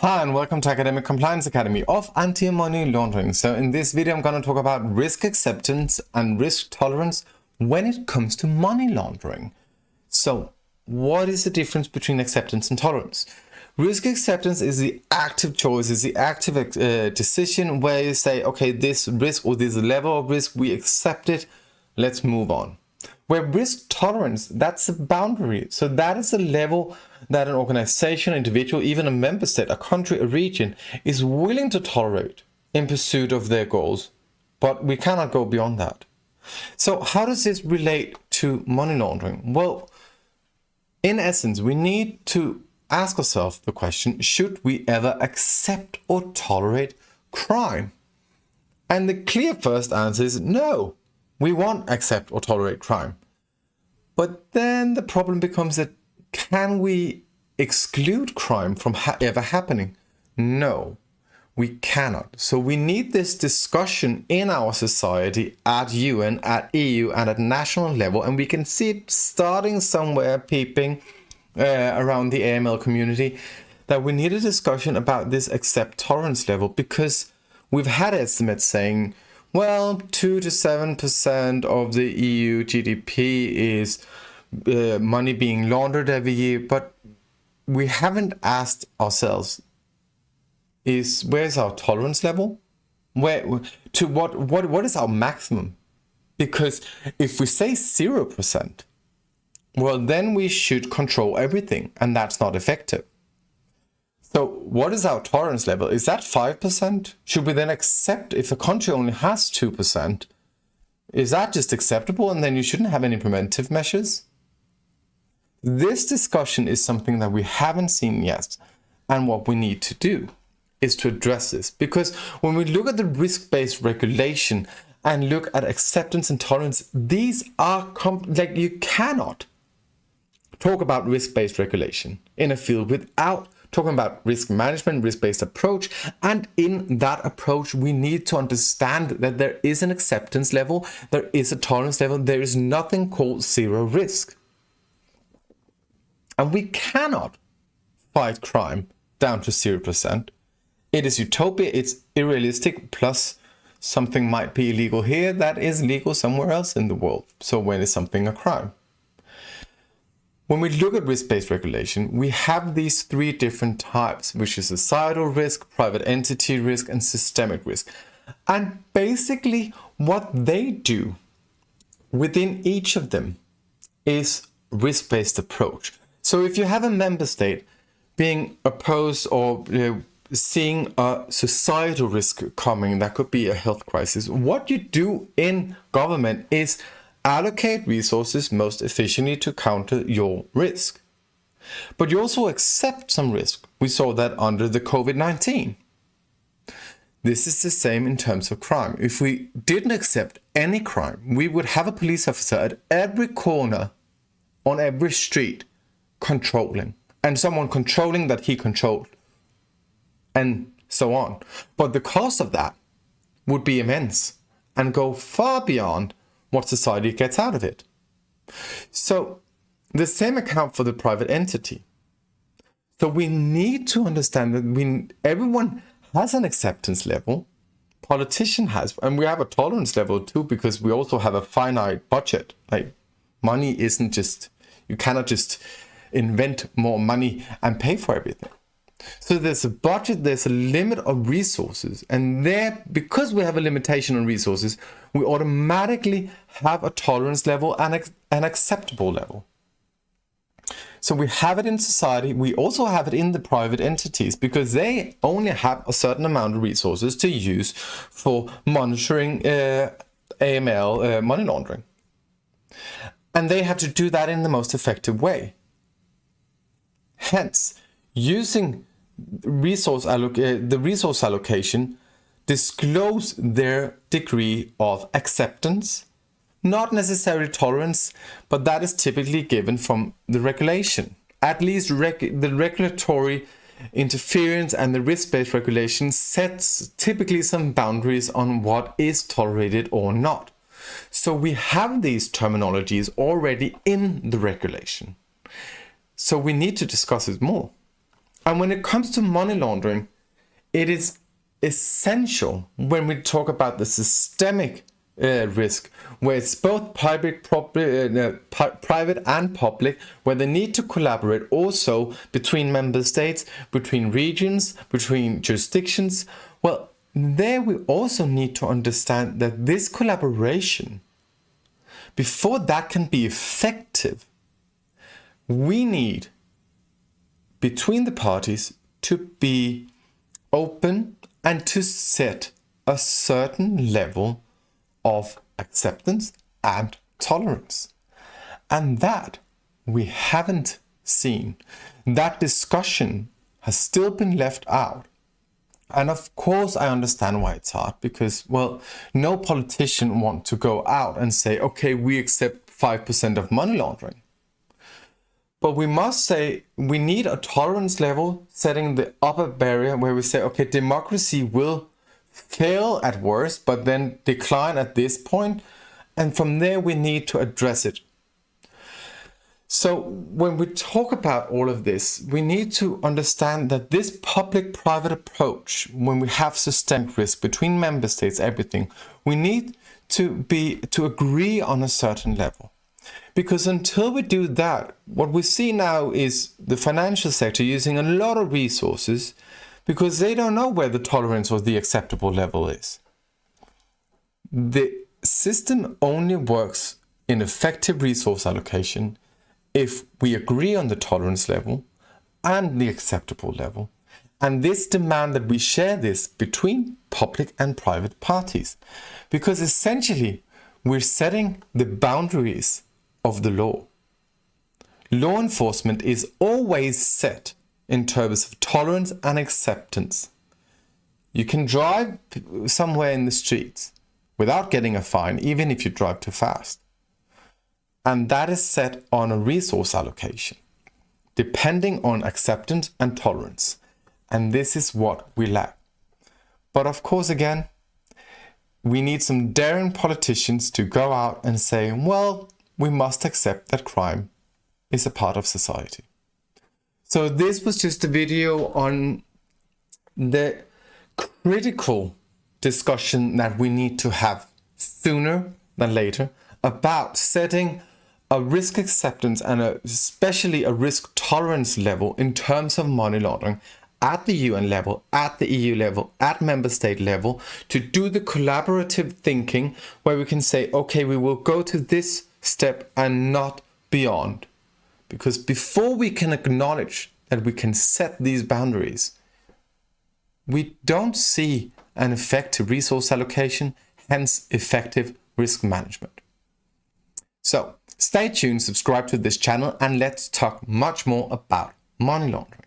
Hi and welcome to Academic Compliance Academy of Anti-Money Laundering. So in this video I'm going to talk about risk acceptance and risk tolerance when it comes to money laundering. So what is the difference between acceptance and tolerance? Risk acceptance is the active choice, is the active decision where you say, okay, this risk or this level of risk, we accept it, let's move on. Where risk tolerance, that's a boundary. So that is a level that an organization, individual, even a member state, a country, a region is willing to tolerate in pursuit of their goals. But we cannot go beyond that. So how does this relate to money laundering? Well, in essence, we need to ask ourselves the question, should we ever accept or tolerate crime? And the clear first answer is no. We won't accept or tolerate crime. But then the problem becomes that can we exclude crime from ever happening? No, we cannot. So we need this discussion in our society at UN, at EU, and at national level. And we can see it starting somewhere peeping around the AML community, that we need a discussion about this accept tolerance level, because we've had estimates saying, well, 2 to 7% of the EU GDP is money being laundered every year, but we haven't asked ourselves, where's our tolerance level? What is our maximum? Because if we say 0%, well, then we should control everything, and that's not effective. So what is our tolerance level? Is that 5%? Should we then accept if a country only has 2%? Is that just acceptable and then you shouldn't have any preventive measures? This discussion is something that we haven't seen yet. And what we need to do is to address this. Because when we look at the risk-based regulation and look at acceptance and tolerance, these are you cannot talk about risk-based regulation in a field without talking about risk management, risk-based approach. And in that approach, we need to understand that there is an acceptance level, there is a tolerance level, there is nothing called zero risk. And we cannot fight crime down to 0%. It is utopia, it's unrealistic, plus something might be illegal here that is legal somewhere else in the world. So when is something a crime? When we look at risk-based regulation, we have these three different types, which is societal risk, private entity risk, and systemic risk. And basically what they do within each of them is risk-based approach. So if you have a member state being opposed or seeing a societal risk coming, that could be a health crisis, what you do in government is allocate resources most efficiently to counter your risk. But you also accept some risk. We saw that under the COVID-19. This is the same in terms of crime. If we didn't accept any crime, we would have a police officer at every corner, on every street, controlling. And someone controlling that he controlled. And so on. But the cost of that would be immense and go far beyond what society gets out of it. So the same account for the private entity. So we need to understand that everyone has an acceptance level. Politician has, and we have a tolerance level too, because we also have a finite budget. Like money isn't just, you cannot just invent more money and pay for everything. So there's a budget, there's a limit of resources, and there, because we have a limitation on resources, we automatically have a tolerance level and an acceptable level. So we have it in society, we also have it in the private entities, because they only have a certain amount of resources to use for monitoring AML, money laundering. And they have to do that in the most effective way. Hence, using the resource allocation, disclose their degree of acceptance, not necessarily tolerance, but that is typically given from the regulation. At least the regulatory interference and the risk-based regulation sets typically some boundaries on what is tolerated or not. So we have these terminologies already in the regulation. So we need to discuss it more. And when it comes to money laundering, it is essential when we talk about the systemic risk, where it's both private and public, where they need to collaborate also between member states, between regions, between jurisdictions. Well, there we also need to understand that this collaboration, before that can be effective, we need between the parties to be open and to set a certain level of acceptance and tolerance. And that we haven't seen. That discussion has still been left out. And of course, I understand why it's hard, because, well, no politician wants to go out and say, okay, we accept 5% of money laundering. But we must say we need a tolerance level, setting the upper barrier where we say, okay, democracy will fail at worst, but then decline at this point. And from there, we need to address it. So when we talk about all of this, we need to understand that this public-private approach, when we have systemic risk between member states, everything, we need to agree on a certain level. Because until we do that, what we see now is the financial sector using a lot of resources because they don't know where the tolerance or the acceptable level is. The system only works in effective resource allocation if we agree on the tolerance level and the acceptable level. And this demands that we share this between public and private parties. Because essentially, we're setting the boundaries of the law. Law enforcement is always set in terms of tolerance and acceptance. You can drive somewhere in the streets without getting a fine, even if you drive too fast. And that is set on a resource allocation, depending on acceptance and tolerance. And this is what we lack. But of course, again, we need some daring politicians to go out and say, well, we must accept that crime is a part of society. So this was just a video on the critical discussion that we need to have sooner than later about setting a risk acceptance and especially a risk tolerance level in terms of money laundering at the UN level, at the EU level, at member state level, to do the collaborative thinking where we can say, okay, we will go to this step and not beyond. Because before we can acknowledge that we can set these boundaries, we don't see an effective resource allocation, hence effective risk management. So stay tuned, subscribe to this channel, and let's talk much more about money laundering.